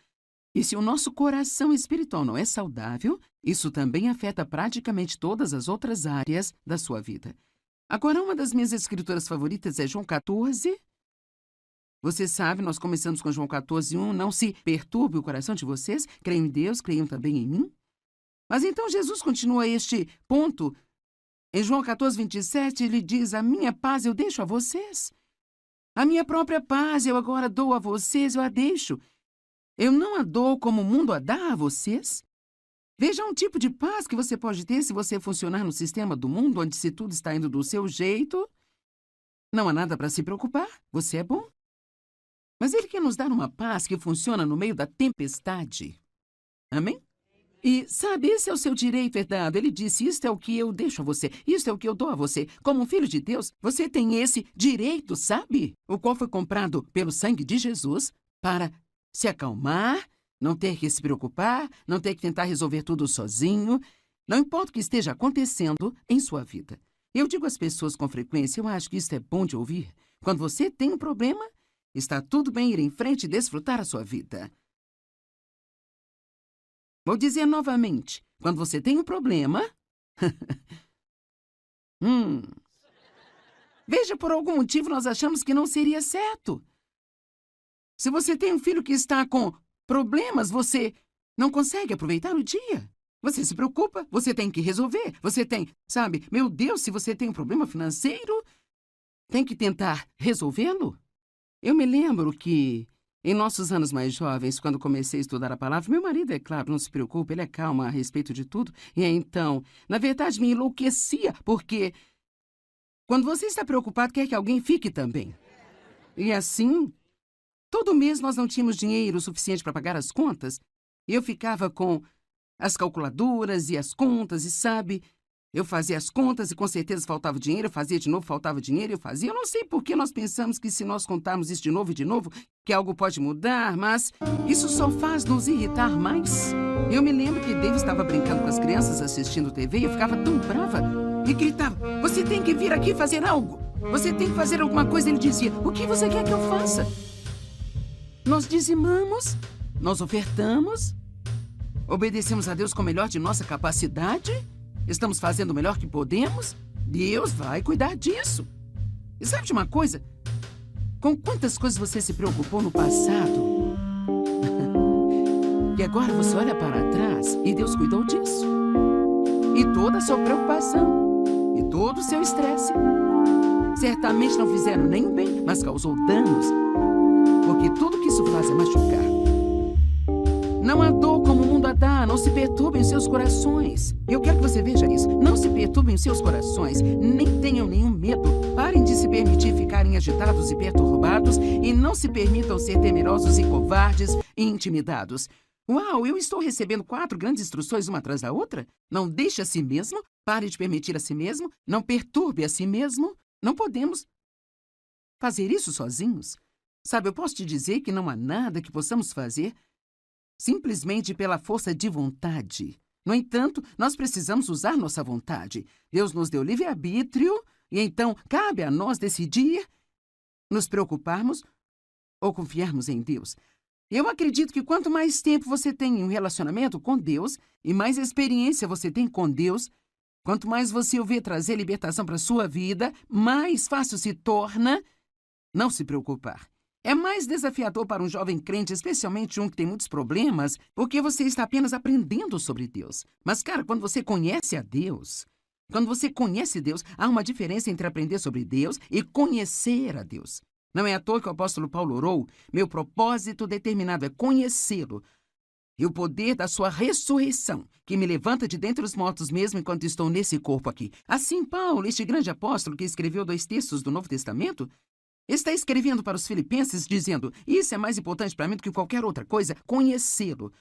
E se o nosso coração espiritual não é saudável, isso também afeta praticamente todas as outras áreas da sua vida. Agora, uma das minhas escrituras favoritas é João 14. Você sabe, nós começamos com João 14:1. Não se perturbe o coração de vocês. Creiam em Deus, creiam também em mim. Mas então Jesus continua este ponto. Em João 14:27, ele diz: a minha paz eu deixo a vocês. A minha própria paz eu agora dou a vocês, eu a deixo. Eu não a dou como o mundo a dá a vocês. Veja um tipo de paz que você pode ter se você funcionar no sistema do mundo, onde se tudo está indo do seu jeito, não há nada para se preocupar, você é bom. Mas ele quer nos dar uma paz que funciona no meio da tempestade. Amém? E, sabe, esse é o seu direito herdado. Ele disse, isto é o que eu deixo a você, isto é o que eu dou a você. Como um filho de Deus, você tem esse direito, sabe? O qual foi comprado pelo sangue de Jesus para se acalmar, não ter que se preocupar, não ter que tentar resolver tudo sozinho. Não importa o que esteja acontecendo em sua vida. Eu digo às pessoas com frequência, eu acho que isso é bom de ouvir. Quando você tem um problema, está tudo bem ir em frente e desfrutar a sua vida. Vou dizer novamente, quando você tem um problema... Veja, por algum motivo nós achamos que não seria certo. Se você tem um filho que está com problemas, você não consegue aproveitar o dia. Você se preocupa, você tem que resolver. Você tem, sabe, meu Deus, se você tem um problema financeiro, tem que tentar resolvê-lo. Eu me lembro que, em nossos anos mais jovens, quando comecei a estudar a palavra, meu marido, é claro, não se preocupa, ele é calmo a respeito de tudo. E então, na verdade, me enlouquecia, porque quando você está preocupado, quer que alguém fique também. E assim, todo mês nós não tínhamos dinheiro suficiente para pagar as contas, e eu ficava com as calculadoras e as contas, e sabe, eu fazia as contas e com certeza faltava dinheiro, eu fazia de novo, faltava dinheiro, eu fazia. Eu não sei por que nós pensamos que se nós contarmos isso de novo e de novo, que algo pode mudar, mas isso só faz nos irritar mais. Eu me lembro que Dave estava brincando com as crianças assistindo TV e eu ficava tão brava e gritava, você tem que vir aqui fazer algo, você tem que fazer alguma coisa. Ele dizia, o que você quer que eu faça? Nós dizimamos, nós ofertamos, obedecemos a Deus com o melhor de nossa capacidade, estamos fazendo o melhor que podemos, Deus vai cuidar disso. E sabe de uma coisa? Com quantas coisas você se preocupou no passado? E agora você olha para trás e Deus cuidou disso. E toda a sua preocupação, e todo o seu estresse, certamente não fizeram nem bem, mas causou danos, porque tudo que isso faz é machucar. Não há dor como o mundo a dá, não se perturbem os seus corações. Eu quero que você veja isso. Não se perturbem os seus corações, nem tenham nenhum medo. Parem de se permitir ficarem agitados e perturbados e não se permitam ser temerosos e covardes e intimidados. Uau, eu estou recebendo 4 grandes instruções uma atrás da outra? Não deixe a si mesmo, pare de permitir a si mesmo, não perturbe a si mesmo. Não podemos fazer isso sozinhos. Sabe, eu posso te dizer que não há nada que possamos fazer simplesmente pela força de vontade. No entanto, nós precisamos usar nossa vontade. Deus nos deu livre-arbítrio e então cabe a nós decidir nos preocuparmos ou confiarmos em Deus. Eu acredito que quanto mais tempo você tem em um relacionamento com Deus e mais experiência você tem com Deus, quanto mais você o vê trazer libertação para a sua vida, mais fácil se torna não se preocupar. É mais desafiador para um jovem crente, especialmente um que tem muitos problemas, porque você está apenas aprendendo sobre Deus. Mas, cara, quando você conhece a Deus, há uma diferença entre aprender sobre Deus e conhecer a Deus. Não é à toa que o apóstolo Paulo orou, meu propósito determinado é conhecê-lo e o poder da sua ressurreição, que me levanta de dentre os mortos mesmo enquanto estou nesse corpo aqui. Assim, Paulo, este grande apóstolo que escreveu 2 textos do Novo Testamento, está escrevendo para os filipenses dizendo, isso é mais importante para mim do que qualquer outra coisa, conhecê-lo.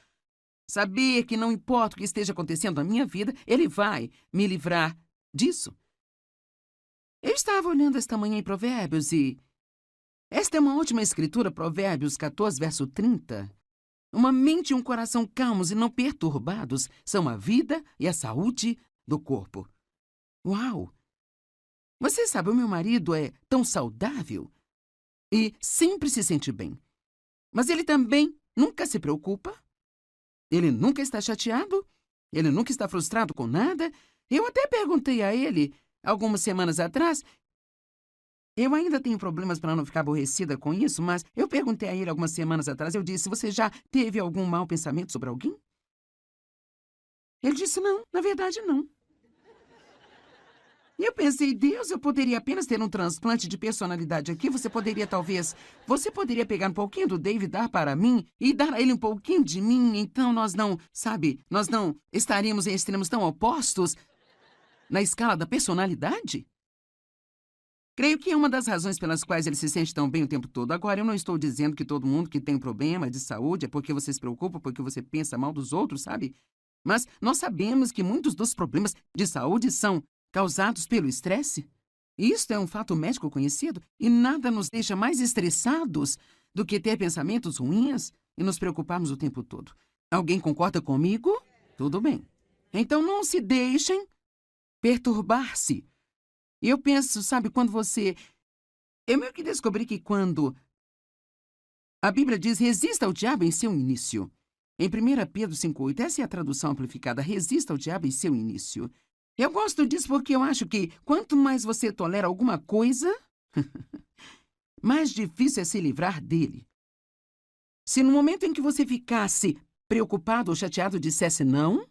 Saber que não importa o que esteja acontecendo na minha vida, ele vai me livrar disso. Eu estava olhando esta manhã em Provérbios e esta é uma última escritura, Provérbios 14, verso 30. Uma mente e um coração calmos e não perturbados são a vida e a saúde do corpo. Uau! Você sabe, o meu marido é tão saudável e sempre se sente bem. Mas ele também nunca se preocupa. Ele nunca está chateado. Ele nunca está frustrado com nada. Eu até perguntei a ele, algumas semanas atrás, eu ainda tenho problemas para não ficar aborrecida com isso, mas eu perguntei a ele algumas semanas atrás, eu disse, você já teve algum mau pensamento sobre alguém? Ele disse, não, na verdade, não. E eu pensei, Deus, eu poderia apenas ter um transplante de personalidade aqui. Você poderia pegar um pouquinho do Dave e dar para mim e dar a ele um pouquinho de mim. Então nós não estaríamos em extremos tão opostos na escala da personalidade? Creio que é uma das razões pelas quais ele se sente tão bem o tempo todo. Agora, eu não estou dizendo que todo mundo que tem um problema de saúde é porque você se preocupa, porque você pensa mal dos outros, sabe? Mas nós sabemos que muitos dos problemas de saúde são causados pelo estresse. Isto é um fato médico conhecido e nada nos deixa mais estressados do que ter pensamentos ruins e nos preocuparmos o tempo todo. Alguém concorda comigo? Tudo bem. Então não se deixem perturbar-se. E eu penso, sabe, Eu meio que descobri que quando a Bíblia diz resista ao diabo em seu início. Em 1 Pedro 5,8, essa é a tradução amplificada, resista ao diabo em seu início. Eu gosto disso porque eu acho que quanto mais você tolera alguma coisa, mais difícil é se livrar dele. Se no momento em que você ficasse preocupado ou chateado dissesse não,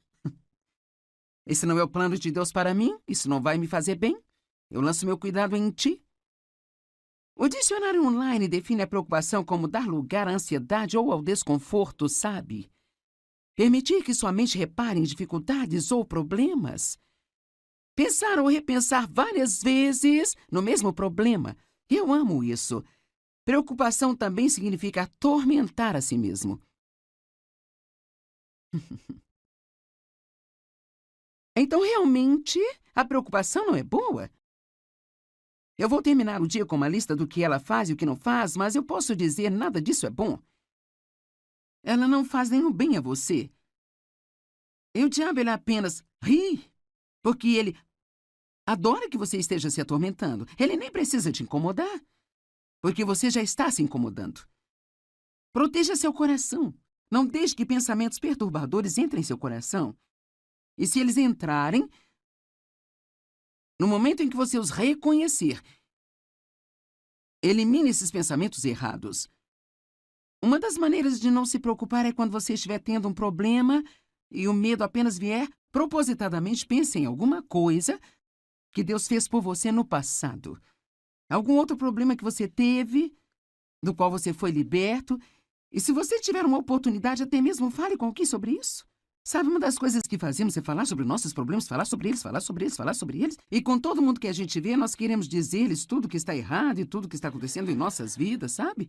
esse não é o plano de Deus para mim, isso não vai me fazer bem, eu lanço meu cuidado em ti. O dicionário online define a preocupação como dar lugar à ansiedade ou ao desconforto, sabe? Permitir que sua mente repare em dificuldades ou problemas. Pensar ou repensar várias vezes no mesmo problema. Eu amo isso. Preocupação também significa atormentar a si mesmo. Então, realmente, a preocupação não é boa? Eu vou terminar o dia com uma lista do que ela faz e o que não faz, mas eu posso dizer nada disso é bom. Ela não faz nenhum bem a você. E o diabo, ele apenas ri, porque ele adora que você esteja se atormentando. Ele nem precisa te incomodar, porque você já está se incomodando. Proteja seu coração. Não deixe que pensamentos perturbadores entrem em seu coração. E se eles entrarem, no momento em que você os reconhecer, elimine esses pensamentos errados. Uma das maneiras de não se preocupar é quando você estiver tendo um problema e o medo apenas vier, propositadamente pense em alguma coisa que Deus fez por você no passado. Algum outro problema que você teve, do qual você foi liberto. E se você tiver uma oportunidade, até mesmo fale com alguém sobre isso. Sabe, uma das coisas que fazemos é falar sobre nossos problemas, falar sobre eles, falar sobre eles, falar sobre eles. E com todo mundo que a gente vê, nós queremos dizer-lhes tudo que está errado e tudo que está acontecendo em nossas vidas, sabe?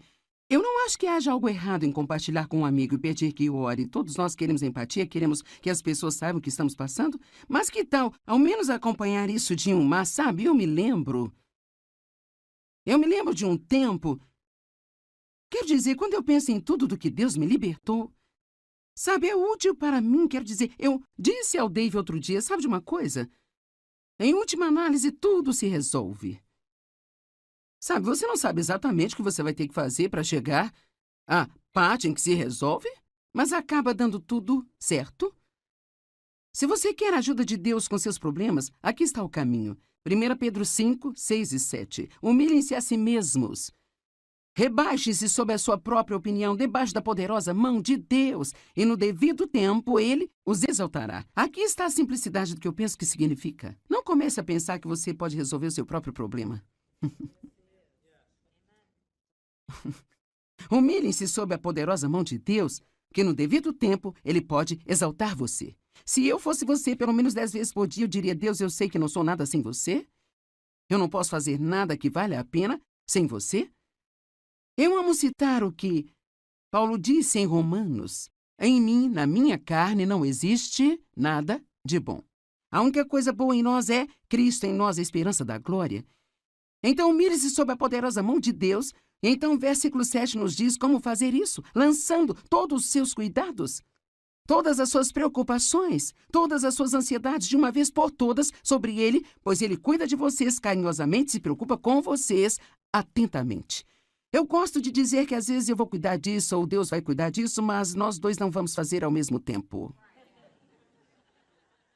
Eu não acho que haja algo errado em compartilhar com um amigo e pedir que ore. Todos nós queremos empatia, queremos que as pessoas saibam o que estamos passando. Mas que tal, ao menos, acompanhar isso de sabe? Eu me lembro de um tempo. Quero dizer, quando eu penso em tudo do que Deus me libertou, sabe, é útil para mim. Quero dizer, eu disse ao Dave outro dia, sabe de uma coisa? Em última análise, tudo se resolve. Sabe, você não sabe exatamente o que você vai ter que fazer para chegar à parte em que se resolve, mas acaba dando tudo certo. Se você quer a ajuda de Deus com seus problemas, aqui está o caminho. 1 Pedro 5, 6 e 7. Humilhem-se a si mesmos. Rebaixe-se sob a sua própria opinião, debaixo da poderosa mão de Deus, e no devido tempo Ele os exaltará. Aqui está a simplicidade do que eu penso que significa. Não comece a pensar que você pode resolver o seu próprio problema. Humilhem-se sob a poderosa mão de Deus, que no devido tempo Ele pode exaltar você. Se eu fosse você, pelo menos 10 vezes por dia, eu diria, Deus, eu sei que não sou nada sem você. Eu não posso fazer nada que valha a pena sem você. Eu amo citar o que Paulo disse em Romanos. Em mim, na minha carne, não existe nada de bom. A única coisa boa em nós é Cristo em nós, a esperança da glória. Então, humilhe-se sob a poderosa mão de Deus. Então, o versículo 7 nos diz como fazer isso, lançando todos os seus cuidados, todas as suas preocupações, todas as suas ansiedades de uma vez por todas sobre Ele, pois Ele cuida de vocês carinhosamente, se preocupa com vocês atentamente. Eu gosto de dizer que às vezes eu vou cuidar disso ou Deus vai cuidar disso, mas nós dois não vamos fazer ao mesmo tempo.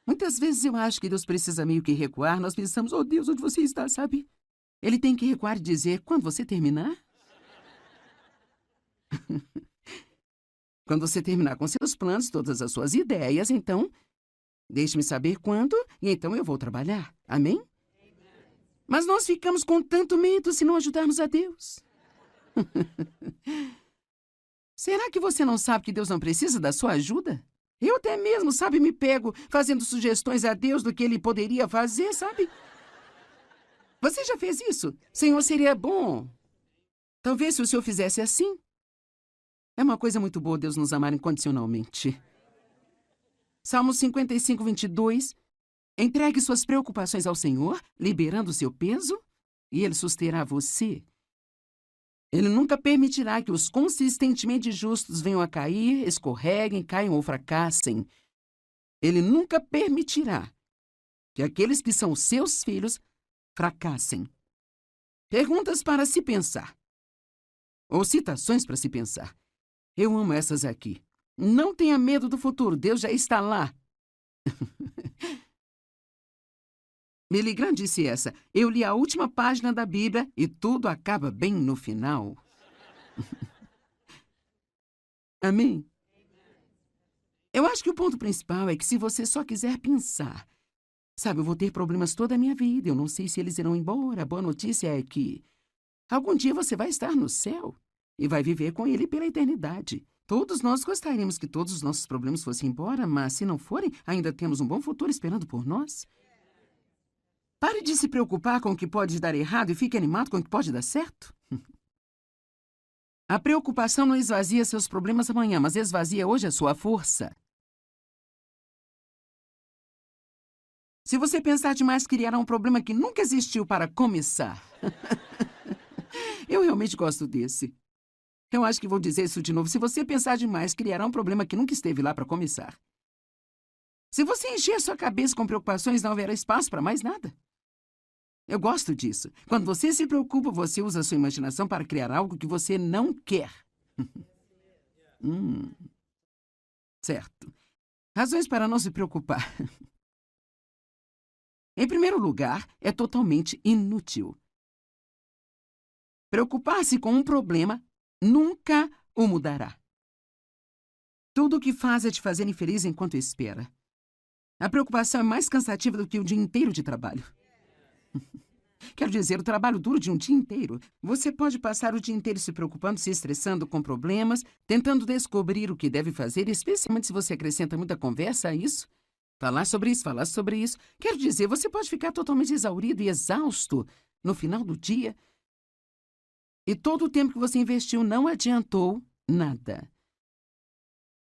Muitas vezes eu acho que Deus precisa meio que recuar. Nós pensamos, oh Deus, onde você está, sabe? Ele tem que recuar e dizer, quando você terminar? Quando você terminar com seus planos, todas as suas ideias, então Deixe-me saber quando, e então eu vou trabalhar. Amém? Mas nós ficamos com tanto medo se não ajudarmos a Deus. Será que você não sabe que Deus não precisa da sua ajuda? Eu até mesmo, sabe, me pego fazendo sugestões a Deus do que Ele poderia fazer, sabe? Você já fez isso? Senhor, seria bom. Talvez se o Senhor fizesse assim. É uma coisa muito boa Deus nos amar incondicionalmente. Salmo 55, 22. Entregue suas preocupações ao Senhor, liberando o seu peso, e Ele susterá você. Ele nunca permitirá que os consistentemente justos venham a cair, escorreguem, caiam ou fracassem. Ele nunca permitirá que aqueles que são seus filhos fracassem. Perguntas para se pensar. Ou citações para se pensar. Eu amo essas aqui. Não tenha medo do futuro, Deus já está lá. Billy Graham disse essa. Eu li a última página da Bíblia e tudo acaba bem no final. Amém? Eu acho que o ponto principal é que se você só quiser pensar, sabe, eu vou ter problemas toda a minha vida, eu não sei se eles irão embora. A boa notícia é que algum dia você vai estar no céu e vai viver com Ele pela eternidade. Todos nós gostaríamos que todos os nossos problemas fossem embora, mas se não forem, ainda temos um bom futuro esperando por nós. Pare de se preocupar com o que pode dar errado e fique animado com o que pode dar certo. A preocupação não esvazia seus problemas amanhã, mas esvazia hoje a sua força. Se você pensar demais, criará um problema que nunca existiu para começar. Eu realmente gosto desse. Eu acho que vou dizer isso de novo. Se você pensar demais, criará um problema que nunca esteve lá para começar. Se você encher sua cabeça com preocupações, não haverá espaço para mais nada. Eu gosto disso. Quando você se preocupa, você usa a sua imaginação para criar algo que você não quer. Certo. Razões para não se preocupar. Em primeiro lugar, é totalmente inútil. Preocupar-se com um problema nunca o mudará. Tudo o que faz é te fazer infeliz enquanto espera. A preocupação é mais cansativa do que o dia inteiro de trabalho. Quero dizer, o trabalho duro de um dia inteiro. Você pode passar o dia inteiro se preocupando, se estressando com problemas, tentando descobrir o que deve fazer, especialmente se você acrescenta muita conversa a isso. Falar sobre isso, falar sobre isso. Quero dizer, você pode ficar totalmente exaurido e exausto no final do dia. E todo o tempo que você investiu não adiantou nada.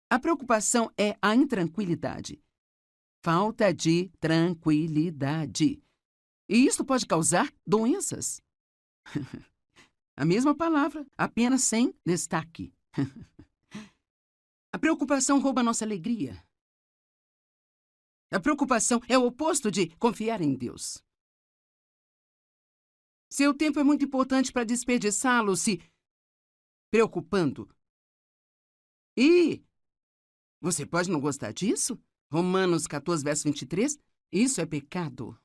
A preocupação é a intranquilidade. Falta de tranquilidade. E isso pode causar doenças. A mesma palavra, apenas sem destaque. A preocupação rouba nossa alegria. A preocupação é o oposto de confiar em Deus. Seu tempo é muito importante para desperdiçá-lo se preocupando. E você pode não gostar disso? Romanos 14, verso 23. Isso é pecado.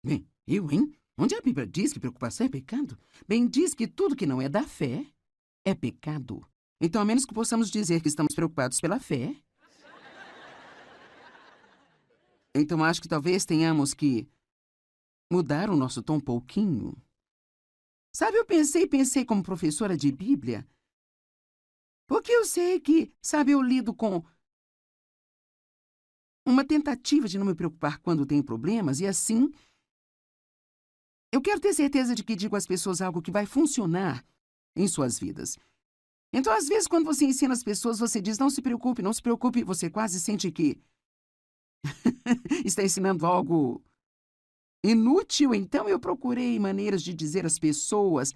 Bem, hein? Onde a Bíblia diz que preocupação é pecado? Bem, diz que tudo que não é da fé é pecado. Então, a menos que possamos dizer que estamos preocupados pela fé, então acho que talvez tenhamos que mudar o nosso tom um pouquinho. Sabe, eu pensei como professora de Bíblia, porque eu sei que, sabe, eu lido com uma tentativa de não me preocupar quando tenho problemas, e assim, eu quero ter certeza de que digo às pessoas algo que vai funcionar em suas vidas. Então, às vezes, quando você ensina as pessoas, você diz, não se preocupe, não se preocupe, você quase sente que está ensinando algo inútil. Então, eu procurei maneiras de dizer às pessoas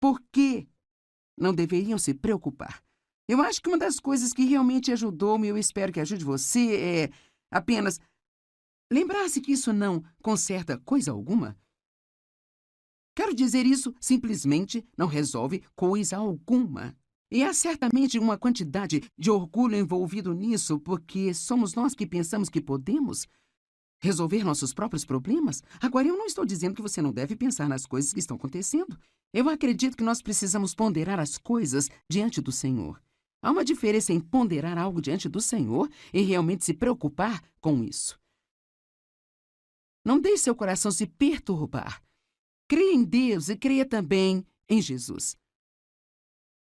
por que não deveriam se preocupar. Eu acho que uma das coisas que realmente ajudou-me, eu espero que ajude você, é apenas lembrar-se que isso não conserta coisa alguma. Quero dizer, isso simplesmente não resolve coisa alguma. E há certamente uma quantidade de orgulho envolvido nisso, porque somos nós que pensamos que podemos resolver nossos próprios problemas. Agora, eu não estou dizendo que você não deve pensar nas coisas que estão acontecendo. Eu acredito que nós precisamos ponderar as coisas diante do Senhor. Há uma diferença em ponderar algo diante do Senhor e realmente se preocupar com isso. Não deixe seu coração se perturbar. Creia em Deus e creia também em Jesus.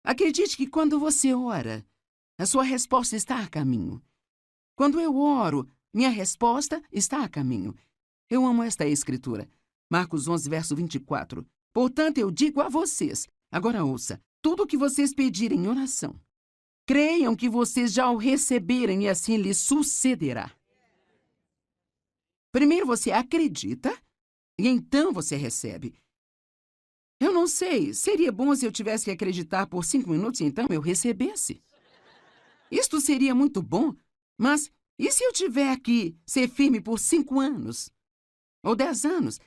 Acredite que quando você ora, a sua resposta está a caminho. Quando eu oro, minha resposta está a caminho. Eu amo esta escritura. Marcos 11, verso 24. Portanto, eu digo a vocês, agora ouça, tudo o que vocês pedirem em oração, creiam que vocês já o receberem e assim lhes sucederá. Primeiro você acredita e então você recebe. Eu não sei, seria bom se eu tivesse que acreditar por 5 minutos e então eu recebesse. Isto seria muito bom, mas e se eu tiver que ser firme por 5 anos? Ou 10 anos?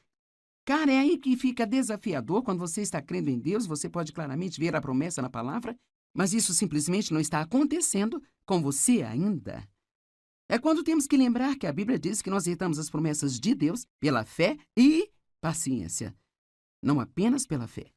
Cara, é aí que fica desafiador. Quando você está crendo em Deus, você pode claramente ver a promessa na palavra, mas isso simplesmente não está acontecendo com você ainda. É quando temos que lembrar que a Bíblia diz que nós aceitamos as promessas de Deus pela fé e paciência, não apenas pela fé.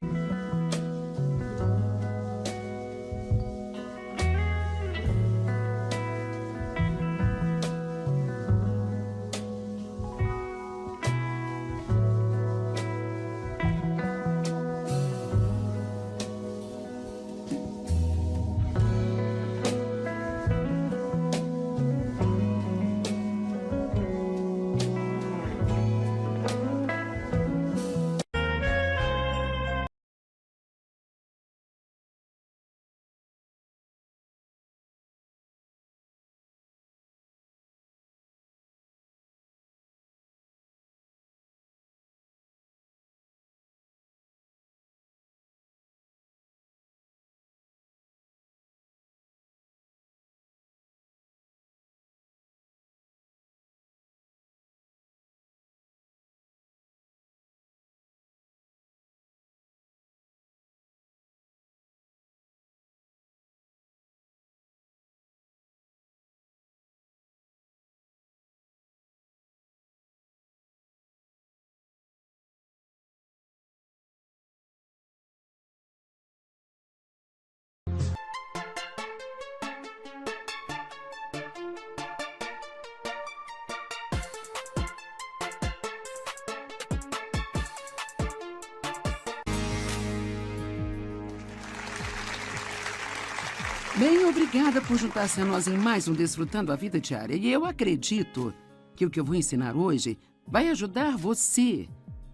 Bem, obrigada por juntar-se a nós em mais um Desfrutando a Vida Diária. E eu acredito que o que eu vou ensinar hoje vai ajudar você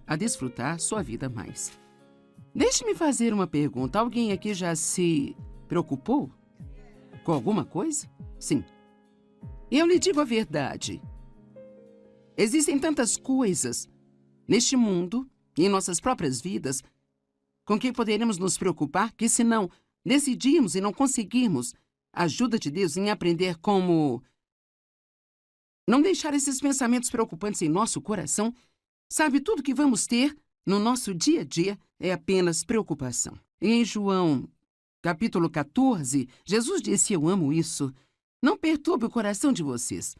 a desfrutar sua vida mais. Deixe-me fazer uma pergunta. Alguém aqui já se preocupou com alguma coisa? Sim. Eu lhe digo a verdade. Existem tantas coisas neste mundo e em nossas próprias vidas com que poderíamos nos preocupar que, se não decidimos e não conseguirmos a ajuda de Deus em aprender como não deixar esses pensamentos preocupantes em nosso coração, sabe, tudo que vamos ter no nosso dia a dia é apenas preocupação. E em João, capítulo 14, Jesus disse, eu amo isso, não perturbe o coração de vocês.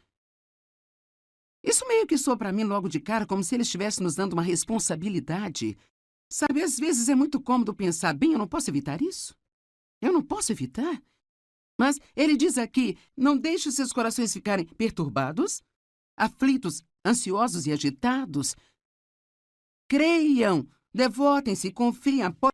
Isso meio que soa para mim logo de cara como se ele estivesse nos dando uma responsabilidade. Sabe, às vezes é muito cômodo pensar, bem, eu não posso evitar isso. Eu não posso evitar. Mas ele diz aqui, não deixe os seus corações ficarem perturbados, aflitos, ansiosos e agitados. Creiam, devotem-se, confiem, apoiem